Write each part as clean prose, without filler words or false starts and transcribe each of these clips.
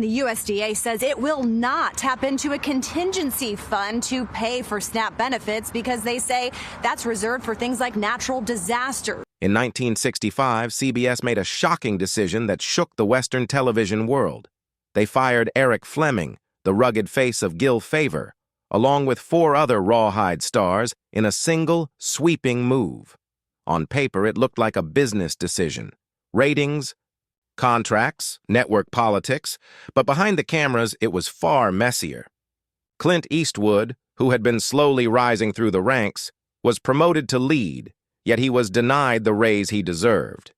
The USDA says it will not tap into a contingency fund to pay for SNAP benefits because they say that's reserved for things like natural disasters. In 1965, CBS made a shocking decision that shook the Western television world. They fired Eric Fleming, the rugged face of Gil Favor, along with 4 other Rawhide stars in a single, sweeping move. On paper, it looked like a business decision. Ratings, contracts, network politics, but behind the cameras, it was far messier. Clint Eastwood, who had been slowly rising through the ranks, was promoted to lead, yet he was denied the raise he deserved.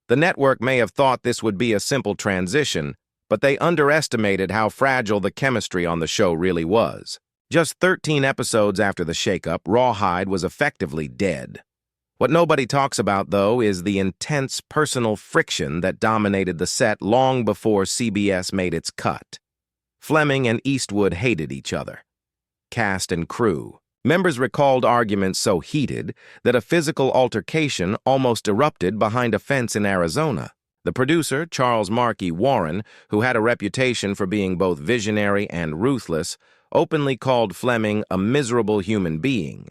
The network may have thought this would be a simple transition, but they underestimated how fragile the chemistry on the show really was. Just 13 episodes after the shakeup, Rawhide was effectively dead. What nobody talks about, though, is the intense personal friction that dominated the set long before CBS made its cut. Fleming and Eastwood hated each other. Cast and crew. Members recalled arguments so heated that a physical altercation almost erupted behind a fence in Arizona. The producer, Charles Markey Warren, who had a reputation for being both visionary and ruthless, openly called Fleming a miserable human being.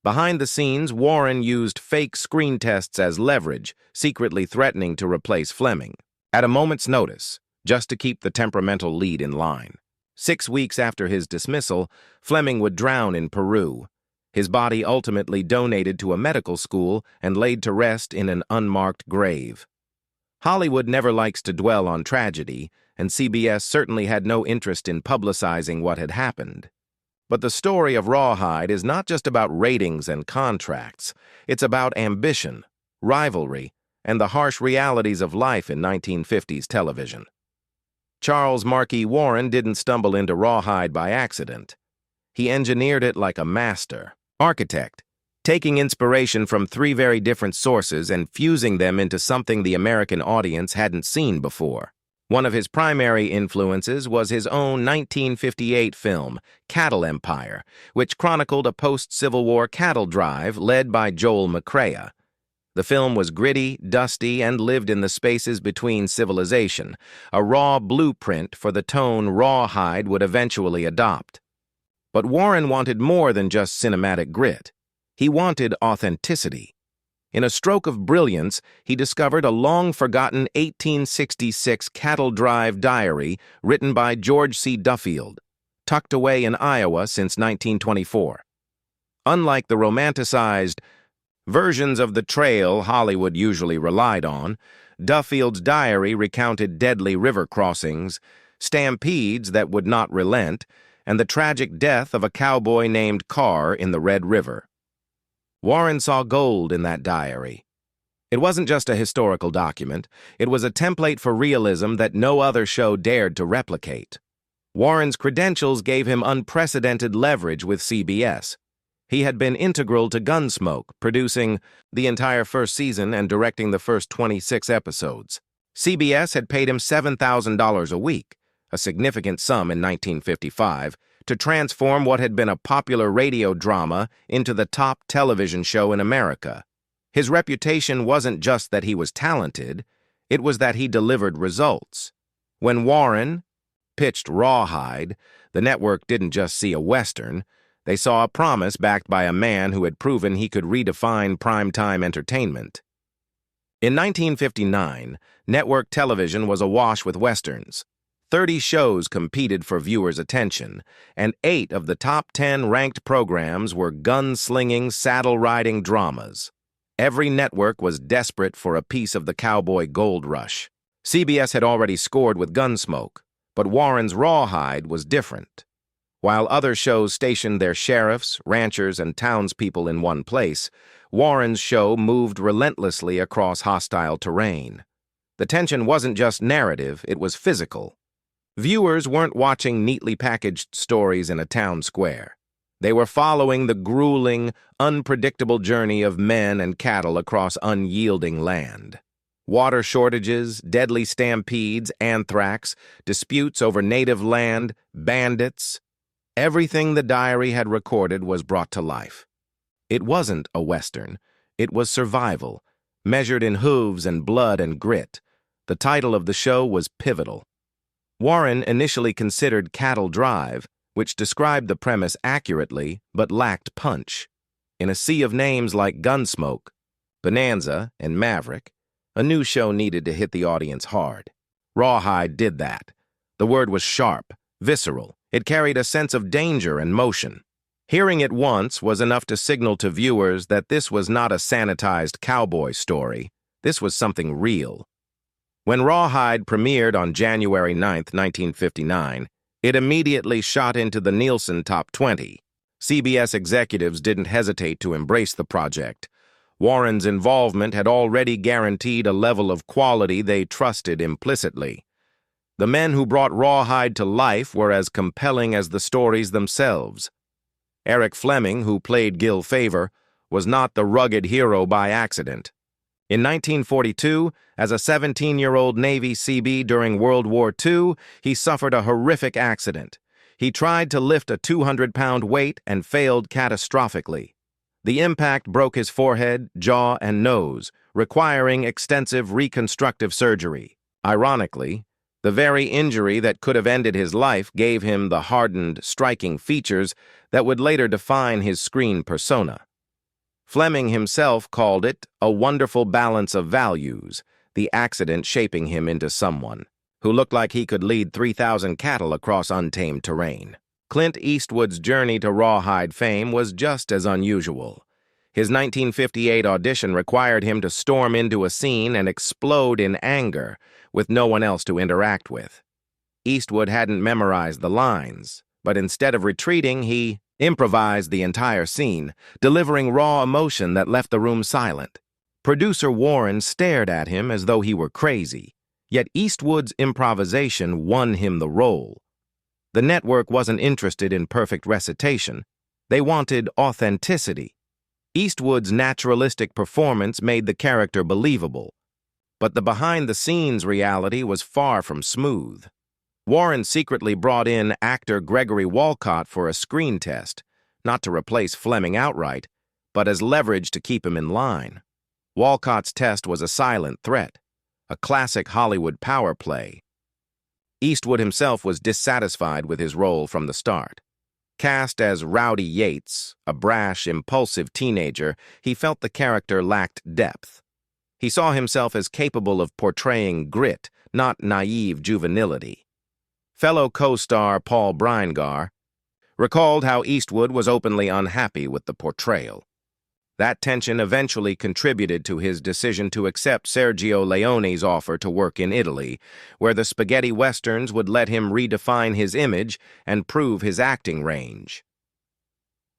Behind the scenes, Warren used fake screen tests as leverage, secretly threatening to replace Fleming. At a moment's notice, just to keep the temperamental lead in line. 6 weeks after his dismissal, Fleming would drown in Peru. His body ultimately donated to a medical school and laid to rest in an unmarked grave. Hollywood never likes to dwell on tragedy, and CBS certainly had no interest in publicizing what had happened. But the story of Rawhide is not just about ratings and contracts. It's about ambition, rivalry, and the harsh realities of life in 1950s television. Charles Markey Warren didn't stumble into Rawhide by accident. He engineered it like a master architect, taking inspiration from 3 very different sources and fusing them into something the American audience hadn't seen before. One of his primary influences was his own 1958 film, Cattle Empire, which chronicled a post-Civil War cattle drive led by Joel McCrea. The film was gritty, dusty, and lived in the spaces between civilization, a raw blueprint for the tone Rawhide would eventually adopt. But Warren wanted more than just cinematic grit. He wanted authenticity. In a stroke of brilliance, he discovered a long-forgotten 1866 cattle drive diary written by George C. Duffield, tucked away in Iowa since 1924. Unlike the romanticized versions of the trail Hollywood usually relied on, Duffield's diary recounted deadly river crossings, stampedes that would not relent, and the tragic death of a cowboy named Carr in the Red River. Warren saw gold in that diary. It wasn't just a historical document, it was a template for realism that no other show dared to replicate. Warren's credentials gave him unprecedented leverage with CBS. He had been integral to Gunsmoke, producing the entire first season and directing the first 26 episodes. CBS had paid him $7,000 a week, a significant sum in 1955, to transform what had been a popular radio drama into the top television show in America. His reputation wasn't just that he was talented, it was that he delivered results. When Warren pitched Rawhide, the network didn't just see a Western, they saw a promise backed by a man who had proven he could redefine primetime entertainment. In 1959, network television was awash with Westerns. 30 shows competed for viewers' attention, and 8 of the top 10 ranked programs were gun-slinging, saddle-riding dramas. Every network was desperate for a piece of the cowboy gold rush. CBS had already scored with Gunsmoke, but Warren's Rawhide was different. While other shows stationed their sheriffs, ranchers, and townspeople in one place, Warren's show moved relentlessly across hostile terrain. The tension wasn't just narrative, it was physical. Viewers weren't watching neatly packaged stories in a town square. They were following the grueling, unpredictable journey of men and cattle across unyielding land. Water shortages, deadly stampedes, anthrax, disputes over native land, bandits. Everything the diary had recorded was brought to life. It wasn't a Western. It was survival, measured in hooves and blood and grit. The title of the show was pivotal. Warren initially considered Cattle Drive, which described the premise accurately but lacked punch. In a sea of names like Gunsmoke, Bonanza, and Maverick, a new show needed to hit the audience hard. Rawhide did that. The word was sharp, visceral. It carried a sense of danger and motion. Hearing it once was enough to signal to viewers that this was not a sanitized cowboy story. This was something real. When Rawhide premiered on January 9, 1959, it immediately shot into the Nielsen Top 20. CBS executives didn't hesitate to embrace the project. Warren's involvement had already guaranteed a level of quality they trusted implicitly. The men who brought Rawhide to life were as compelling as the stories themselves. Eric Fleming, who played Gil Favor, was not the rugged hero by accident. In 1942, as a 17-year-old Navy CB during World War II, he suffered a horrific accident. He tried to lift a 200-pound weight and failed catastrophically. The impact broke his forehead, jaw, and nose, requiring extensive reconstructive surgery. Ironically, the very injury that could have ended his life gave him the hardened, striking features that would later define his screen persona. Fleming himself called it a wonderful balance of values, the accident shaping him into someone who looked like he could lead 3,000 cattle across untamed terrain. Clint Eastwood's journey to Rawhide fame was just as unusual. His 1958 audition required him to storm into a scene and explode in anger, with no one else to interact with. Eastwood hadn't memorized the lines, but instead of retreating, he improvised the entire scene, delivering raw emotion that left the room silent. Producer Warren stared at him as though he were crazy, yet Eastwood's improvisation won him the role. The network wasn't interested in perfect recitation. They wanted authenticity. Eastwood's naturalistic performance made the character believable, but the behind-the-scenes reality was far from smooth. Warren secretly brought in actor Gregory Walcott for a screen test, not to replace Fleming outright, but as leverage to keep him in line. Walcott's test was a silent threat, a classic Hollywood power play. Eastwood himself was dissatisfied with his role from the start. Cast as Rowdy Yates, a brash, impulsive teenager, he felt the character lacked depth. He saw himself as capable of portraying grit, not naive juvenility. Fellow co-star Paul Breingar recalled how Eastwood was openly unhappy with the portrayal. That tension eventually contributed to his decision to accept Sergio Leone's offer to work in Italy, where the spaghetti westerns would let him redefine his image and prove his acting range.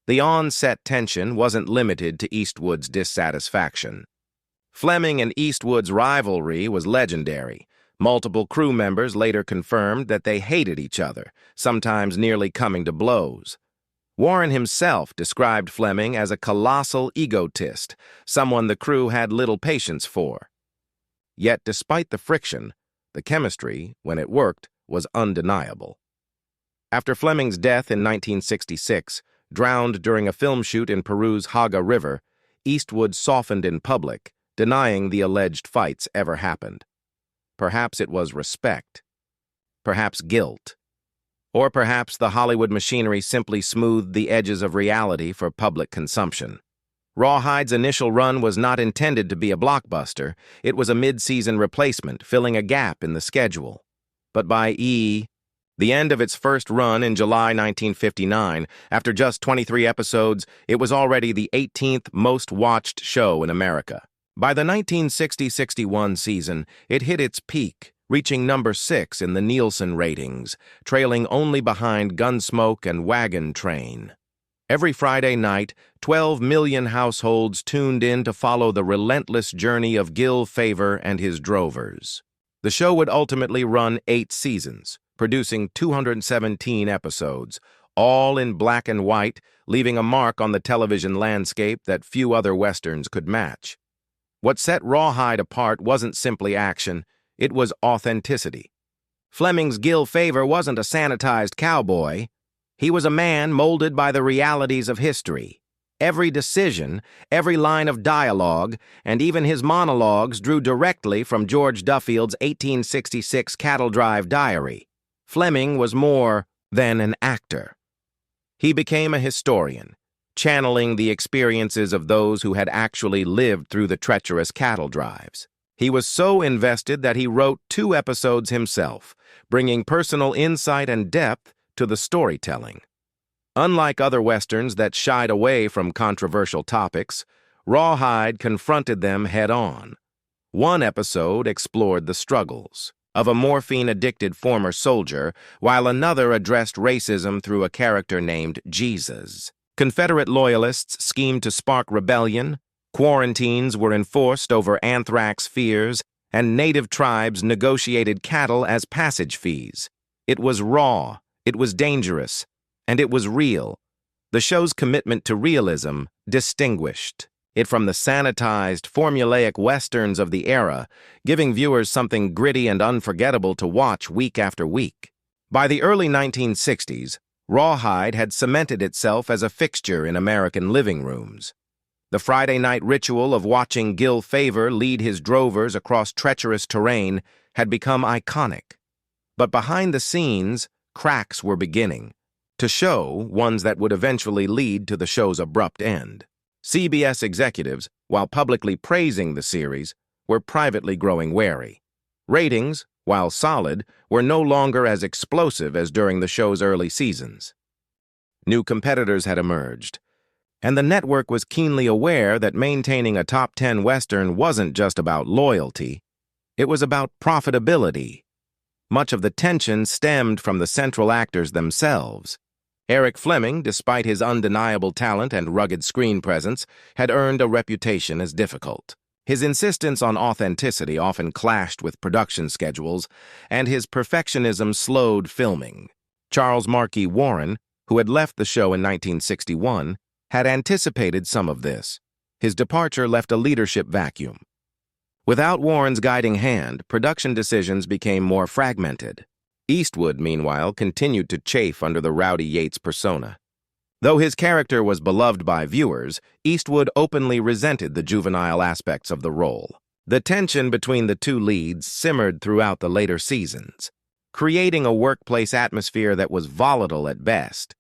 The on-set tension wasn't limited to Eastwood's dissatisfaction. Fleming and Eastwood's rivalry was legendary. Multiple crew members later confirmed that they hated each other, sometimes nearly coming to blows. Warren himself described Fleming as a colossal egotist, someone the crew had little patience for. Yet, despite the friction, the chemistry, when it worked, was undeniable. After Fleming's death in 1966, drowned during a film shoot in Peru's Haga River, Eastwood softened in public, denying the alleged fights ever happened. Perhaps it was respect. Perhaps guilt. Or perhaps the Hollywood machinery simply smoothed the edges of reality for public consumption. Rawhide's initial run was not intended to be a blockbuster. It was a mid-season replacement, filling a gap in the schedule. But by the end of its first run in July 1959, after just 23 episodes, it was already the 18th most-watched show in America. By the 1960-61 season, it hit its peak, reaching number 6 in the Nielsen ratings, trailing only behind Gunsmoke and Wagon Train. Every Friday night, 12 million households tuned in to follow the relentless journey of Gil Favor and his drovers. The show would ultimately run 8 seasons, producing 217 episodes, all in black and white, leaving a mark on the television landscape that few other westerns could match. What set Rawhide apart wasn't simply action, it was authenticity. Fleming's Gil Favor wasn't a sanitized cowboy. He was a man molded by the realities of history. Every decision, every line of dialogue, and even his monologues drew directly from George Duffield's 1866 Cattle Drive diary. Fleming was more than an actor. He became a historian, channeling the experiences of those who had actually lived through the treacherous cattle drives. He was so invested that he wrote 2 episodes himself, bringing personal insight and depth to the storytelling. Unlike other westerns that shied away from controversial topics, Rawhide confronted them head-on. One episode explored the struggles of a morphine-addicted former soldier, while another addressed racism through a character named Jesus. Confederate loyalists schemed to spark rebellion, quarantines were enforced over anthrax fears, and native tribes negotiated cattle as passage fees. It was raw, it was dangerous, and it was real. The show's commitment to realism distinguished it from the sanitized, formulaic westerns of the era, giving viewers something gritty and unforgettable to watch week after week. By the early 1960s, Rawhide had cemented itself as a fixture in American living rooms. The Friday night ritual of watching Gil Favor lead his drovers across treacherous terrain had become iconic. But behind the scenes, cracks were beginning to show, ones that would eventually lead to the show's abrupt end. CBS executives, while publicly praising the series, were privately growing wary. Ratings, while solid, were no longer as explosive as during the show's early seasons. New competitors had emerged, and the network was keenly aware that maintaining a top 10 Western wasn't just about loyalty, it was about profitability. Much of the tension stemmed from the central actors themselves. Eric Fleming, despite his undeniable talent and rugged screen presence, had earned a reputation as difficult. His insistence on authenticity often clashed with production schedules, and his perfectionism slowed filming. Charles Markey Warren, who had left the show in 1961, had anticipated some of this. His departure left a leadership vacuum. Without Warren's guiding hand, production decisions became more fragmented. Eastwood, meanwhile, continued to chafe under the Rowdy Yates persona. Though his character was beloved by viewers, Eastwood openly resented the juvenile aspects of the role. The tension between the 2 leads simmered throughout the later seasons, creating a workplace atmosphere that was volatile at best.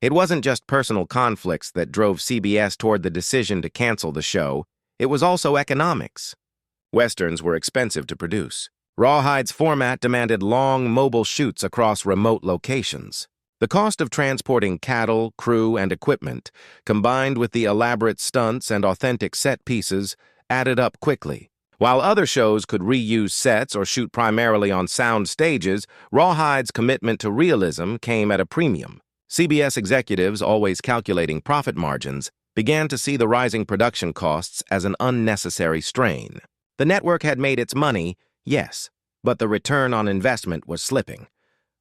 It wasn't just personal conflicts that drove CBS toward the decision to cancel the show, it was also economics. Westerns were expensive to produce. Rawhide's format demanded long, mobile shoots across remote locations. The cost of transporting cattle, crew, and equipment, combined with the elaborate stunts and authentic set pieces, added up quickly. While other shows could reuse sets or shoot primarily on sound stages, Rawhide's commitment to realism came at a premium. CBS executives, always calculating profit margins, began to see the rising production costs as an unnecessary strain. The network had made its money, yes, but the return on investment was slipping.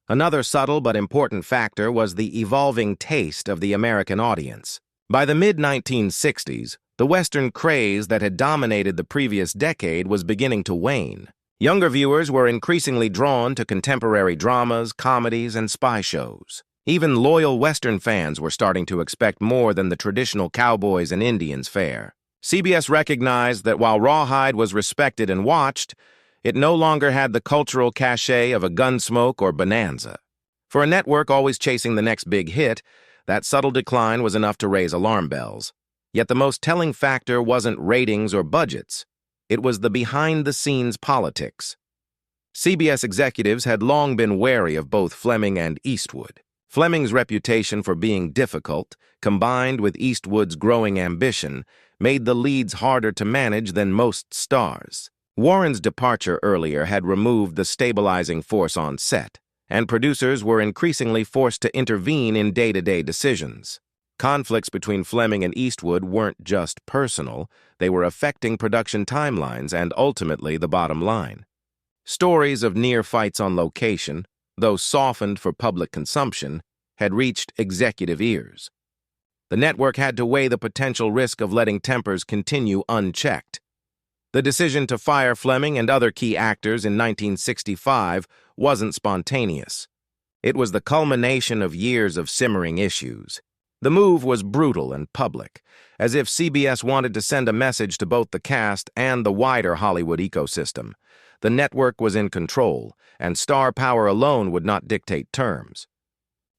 Another subtle but important factor was the evolving taste of the American audience. By the mid-1960s, the Western craze that had dominated the previous decade was beginning to wane. Younger viewers were increasingly drawn to contemporary dramas, comedies, and spy shows. Even loyal Western fans were starting to expect more than the traditional cowboys and Indians fare. CBS recognized that while Rawhide was respected and watched, it no longer had the cultural cachet of a Gunsmoke or Bonanza. For a network always chasing the next big hit, that subtle decline was enough to raise alarm bells. Yet the most telling factor wasn't ratings or budgets. It was the behind-the-scenes politics. CBS executives had long been wary of both Fleming and Eastwood. Fleming's reputation for being difficult, combined with Eastwood's growing ambition, made the leads harder to manage than most stars. Warren's departure earlier had removed the stabilizing force on set, and producers were increasingly forced to intervene in day-to-day decisions. Conflicts between Fleming and Eastwood weren't just personal, they were affecting production timelines and ultimately the bottom line. Stories of near fights on location, though softened for public consumption, had reached executive ears. The network had to weigh the potential risk of letting tempers continue unchecked. The decision to fire Fleming and other key actors in 1965 wasn't spontaneous. It was the culmination of years of simmering issues. The move was brutal and public, as if CBS wanted to send a message to both the cast and the wider Hollywood ecosystem. the network was in control, and star power alone would not dictate terms.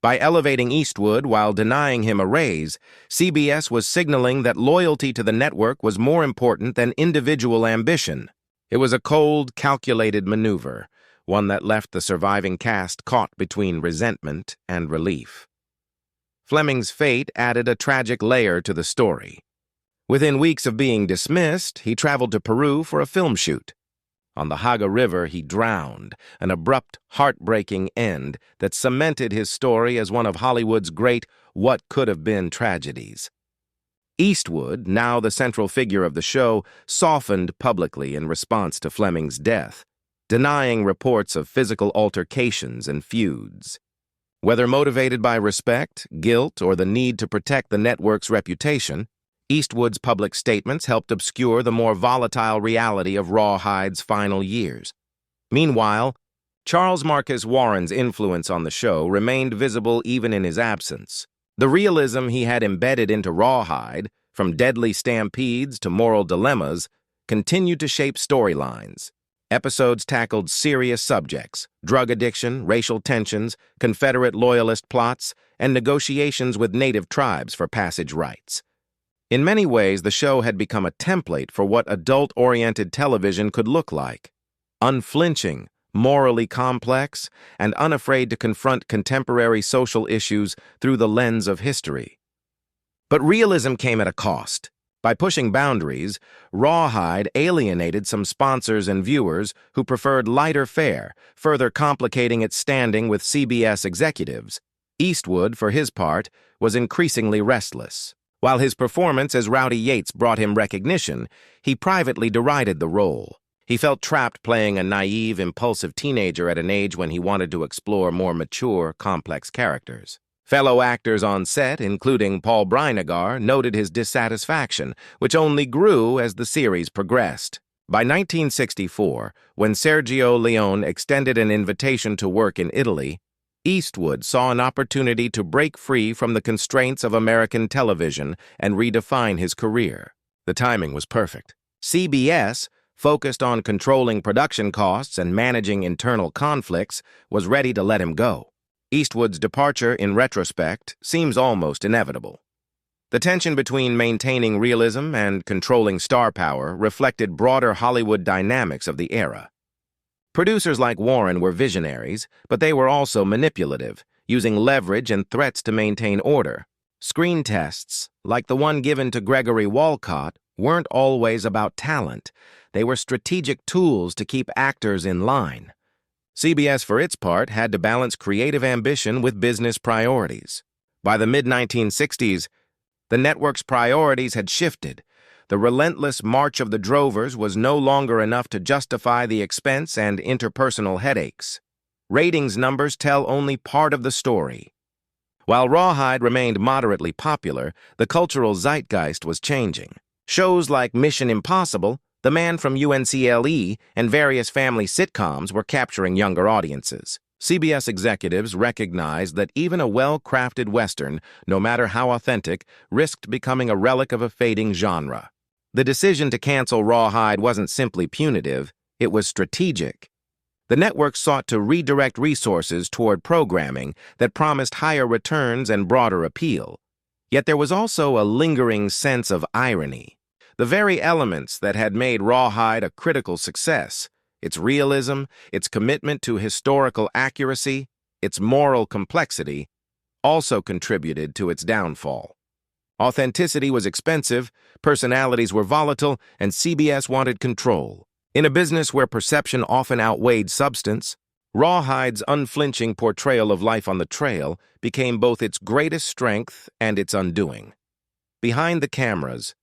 By elevating Eastwood while denying him a raise, CBS was signaling that loyalty to the network was more important than individual ambition. It was a cold, calculated maneuver, one that left the surviving cast caught between resentment and relief. Fleming's fate added a tragic layer to the story. Within weeks of being dismissed, he traveled to Peru for a film shoot. On the Haga River, he drowned, an abrupt, heartbreaking end that cemented his story as one of Hollywood's great what-could-have-been tragedies. Eastwood, now the central figure of the show, softened publicly in response to Fleming's death, denying reports of physical altercations and feuds. Whether motivated by respect, guilt, or the need to protect the network's reputation, Eastwood's public statements helped obscure the more volatile reality of Rawhide's final years. Meanwhile, Charles Marcus Warren's influence on the show remained visible even in his absence. The realism he had embedded into Rawhide, from deadly stampedes to moral dilemmas, continued to shape storylines. Episodes tackled serious subjects: drug addiction, racial tensions, Confederate loyalist plots, and negotiations with native tribes for passage rights. In many ways, the show had become a template for what adult-oriented television could look like: unflinching, morally complex, and unafraid to confront contemporary social issues through the lens of history. But realism came at a cost. By pushing boundaries, Rawhide alienated some sponsors and viewers who preferred lighter fare, further complicating its standing with CBS executives. Eastwood, for his part, was increasingly restless. While his performance as Rowdy Yates brought him recognition, he privately derided the role. He felt trapped playing a naive, impulsive teenager at an age when he wanted to explore more mature, complex characters. Fellow actors on set, including Paul Brinegar, noted his dissatisfaction, which only grew as the series progressed. By 1964, when Sergio Leone extended an invitation to work in Italy, Eastwood saw an opportunity to break free from the constraints of American television and redefine his career. The timing was perfect. CBS, focused on controlling production costs and managing internal conflicts, was ready to let him go. Eastwood's departure, in retrospect, seems almost inevitable. The tension between maintaining realism and controlling star power reflected broader Hollywood dynamics of the era. Producers like Warren were visionaries, but they were also manipulative, using leverage and threats to maintain order. Screen tests, like the one given to Gregory Walcott, weren't always about talent. They were strategic tools to keep actors in line. CBS, for its part, had to balance creative ambition with business priorities. By the mid-1960s, the network's priorities had shifted. The relentless march of the drovers was no longer enough to justify the expense and interpersonal headaches. Ratings numbers tell only part of the story. While Rawhide remained moderately popular, the cultural zeitgeist was changing. Shows like Mission Impossible, The Man from UNCLE, and various family sitcoms were capturing younger audiences. CBS executives recognized that even a well-crafted Western, no matter how authentic, risked becoming a relic of a fading genre. The decision to cancel Rawhide wasn't simply punitive, it was strategic. The network sought to redirect resources toward programming that promised higher returns and broader appeal. Yet there was also a lingering sense of irony. The very elements that had made Rawhide a critical success, its realism, its commitment to historical accuracy, its moral complexity, also contributed to its downfall. Authenticity was expensive, personalities were volatile, and CBS wanted control. In a business where perception often outweighed substance, Rawhide's unflinching portrayal of life on the trail became both its greatest strength and its undoing. Behind the cameras,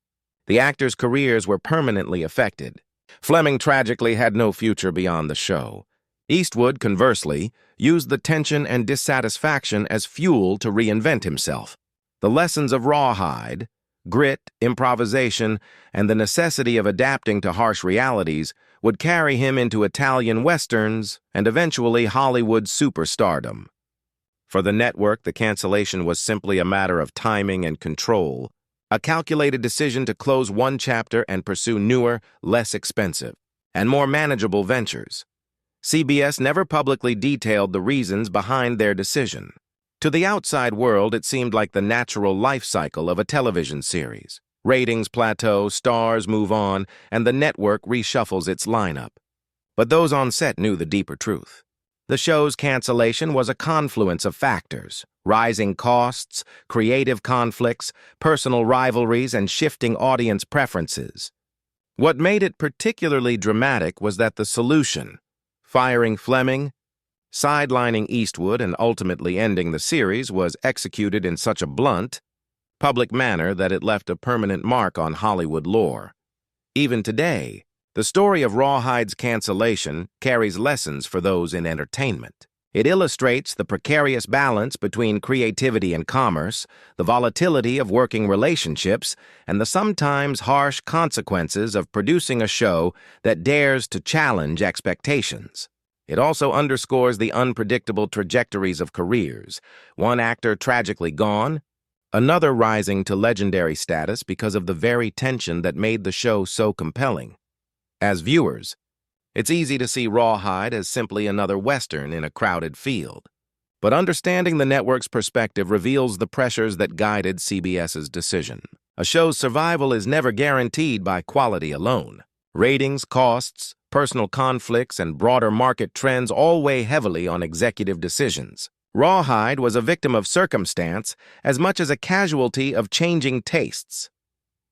the actors' careers were permanently affected. Fleming tragically had no future beyond the show. Eastwood, conversely, used the tension and dissatisfaction as fuel to reinvent himself. The lessons of Rawhide, grit, improvisation, and the necessity of adapting to harsh realities would carry him into Italian westerns and eventually Hollywood superstardom. For the network, the cancellation was simply a matter of timing and control, a calculated decision to close one chapter and pursue newer, less expensive, and more manageable ventures. CBS never publicly detailed the reasons behind their decision. To the outside world, it seemed like the natural life cycle of a television series. Ratings plateau, stars move on, and the network reshuffles its lineup. But those on set knew the deeper truth. The show's cancellation was a confluence of factors: rising costs, creative conflicts, personal rivalries, and shifting audience preferences. What made it particularly dramatic was that the solution, firing Fleming, sidelining Eastwood, and ultimately ending the series, was executed in such a blunt, public manner that it left a permanent mark on Hollywood lore. Even today, the story of Rawhide's cancellation carries lessons for those in entertainment. It illustrates the precarious balance between creativity and commerce, the volatility of working relationships, and the sometimes harsh consequences of producing a show that dares to challenge expectations. It also underscores the unpredictable trajectories of careers, one actor tragically gone, another rising to legendary status because of the very tension that made the show so compelling. As viewers, it's easy to see Rawhide as simply another Western in a crowded field. But understanding the network's perspective reveals the pressures that guided CBS's decision. A show's survival is never guaranteed by quality alone. Ratings, costs, personal conflicts, and broader market trends all weigh heavily on executive decisions. Rawhide was a victim of circumstance as much as a casualty of changing tastes.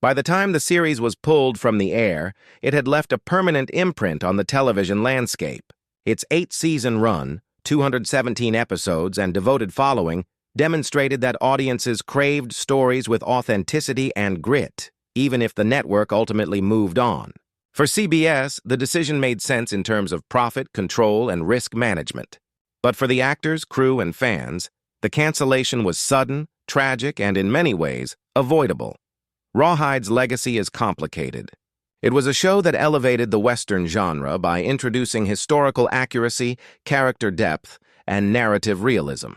By the time the series was pulled from the air, it had left a permanent imprint on the television landscape. Its 8-season run, 217 episodes, and devoted following demonstrated that audiences craved stories with authenticity and grit, even if the network ultimately moved on. For CBS, the decision made sense in terms of profit, control, and risk management. But for the actors, crew, and fans, the cancellation was sudden, tragic, and in many ways, avoidable. Rawhide's legacy is complicated. It was a show that elevated the Western genre by introducing historical accuracy, character depth, and narrative realism.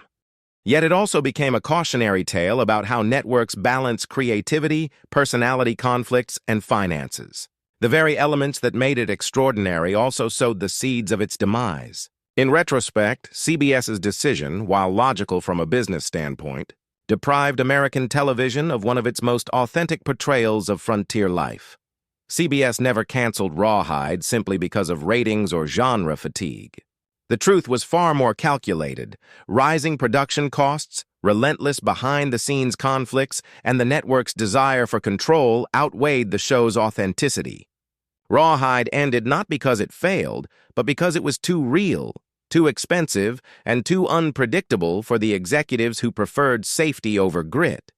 Yet it also became a cautionary tale about how networks balance creativity, personality conflicts, and finances. The very elements that made it extraordinary also sowed the seeds of its demise. In retrospect, CBS's decision, while logical from a business standpoint, deprived American television of one of its most authentic portrayals of frontier life. CBS never canceled Rawhide simply because of ratings or genre fatigue. The truth was far more calculated. Rising production costs, relentless behind-the-scenes conflicts, and the network's desire for control outweighed the show's authenticity. Rawhide ended not because it failed, but because it was too real, too expensive, and too unpredictable for the executives who preferred safety over grit.